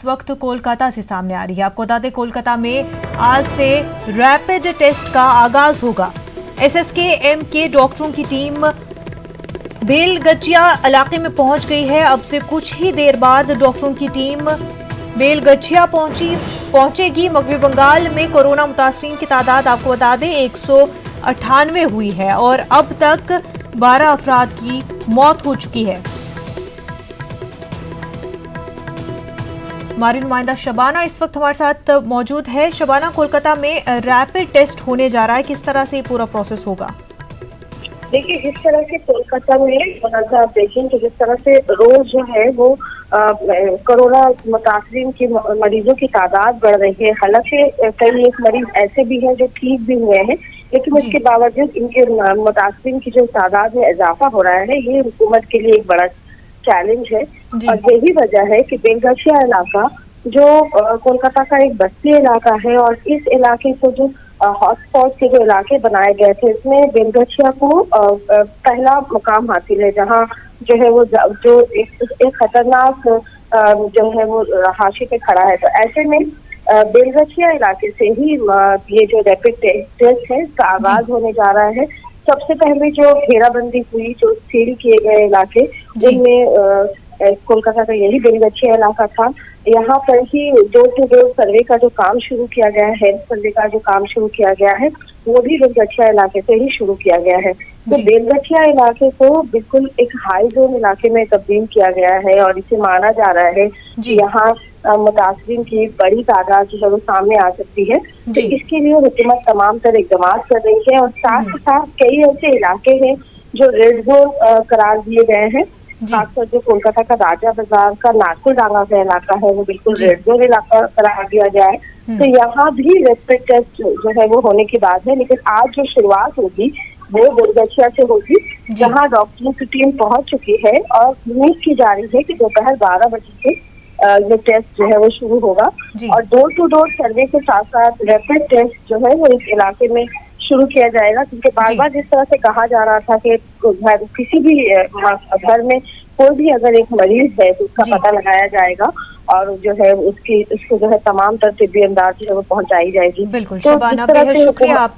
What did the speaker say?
इस वक्त कोलकाता से सामने आ रही है। आपको बता दें कोलकाता में आज से रैपिड टेस्ट का आगाज होगा। एसएसकेएम के डॉक्टरों की टीम बेलगछिया इलाके में पहुंच गई है। अब से कुछ ही देर बाद डॉक्टरों की टीम बेलगछिया पहुंचेगी। मगरबी बंगाल में कोरोना मुतासरीन की तादाद आपको बता दें 198 हुई है और अब तक 12 अफराद की मौत हो चुकी है। हमारी नुमाइंदा शबाना इस वक्त हमारे साथ मौजूद है। शबाना, कोलकाता में रैपिड टेस्ट होने जा रहा है, किस तरह से ये पूरा प्रोसेस होगा? देखिए, इस तरह से कोलकाता में अगर आप देखें तो जिस तरह से रोज जो है वो कोरोना मुतासरीन के मरीजों की तादाद बढ़ रही है। हालांकि कई एक मरीज ऐसे भी हैं जो ठीक भी हुए हैं, लेकिन इसके बावजूद इनके मुतासरीन की जो तादाद में इजाफा हो रहा है, ये हुकूमत के लिए एक बड़ा चैलेंज है। और यही वजह है कि बेलगछिया इलाका जो कोलकाता का एक बस्ती इलाका है और इस इलाके को जो हॉटस्पॉट के जो इलाके बनाए गए थे, इसमें बेलगछिया को पहला मुकाम हासिल है, जहां जो है वो जो एक खतरनाक जो है वो हाशिए पे खड़ा है। तो ऐसे में बेलगछिया इलाके से ही ये जो रैपिड टेस्ट है इसका आगाज होने जा रहा है। सबसे पहले जो घेराबंदी हुई, जो सील किए गए इलाके, जिनमें कोलकाता का यही बेलगछिया इलाका था, यहाँ पर ही डोर टू डोर सर्वे का जो काम शुरू किया गया है, हेल्थ सर्वे का जो काम शुरू किया गया है, वो भी बेलगछिया इलाके से ही शुरू किया गया है। तो बेलगछिया इलाके को बिल्कुल एक हाई जोन इलाके में तब्दील किया गया है और इसे माना जा रहा है कि यहाँ मुतासरीन की बड़ी तादाद जो है वो सामने आ सकती है। तो इसके लिए हुकूमत तमाम तरह इक़दाम कर रही है और साथ ही साथ कई ऐसे इलाके हैं जो रेड जोन करार दिए गए हैं। खासकर जो कोलकाता का राजा बाजार का नागपुर डांगा का इलाका है, वो बिल्कुल रेड जोन इलाका करार दिया गया है। तो यहाँ भी रैपिड टेस्ट जो है वो होने की बात है, लेकिन आज जो शुरुआत होगी वो बेलगछिया से होगी, जहाँ डॉक्टरों की टीम पहुंच चुकी है और उम्मीद की जा रही है कि दोपहर 12 बजे से ये टेस्ट जो है वो शुरू होगा। और डोर टू डोर सर्वे के साथ साथ रैपिड टेस्ट जो है वो इस इलाके में शुरू किया जाएगा, क्योंकि बार बार जिस तरह से कहा जा रहा था कि किसी भी घर में कोई भी अगर एक मरीज है तो उसका पता लगाया जाएगा और जो है उसको जो है तमाम तरह से भी इमदाद जो है वो पहुंचाई जाएगी। बिल्कुल शबाना, बेहद शुक्रिया।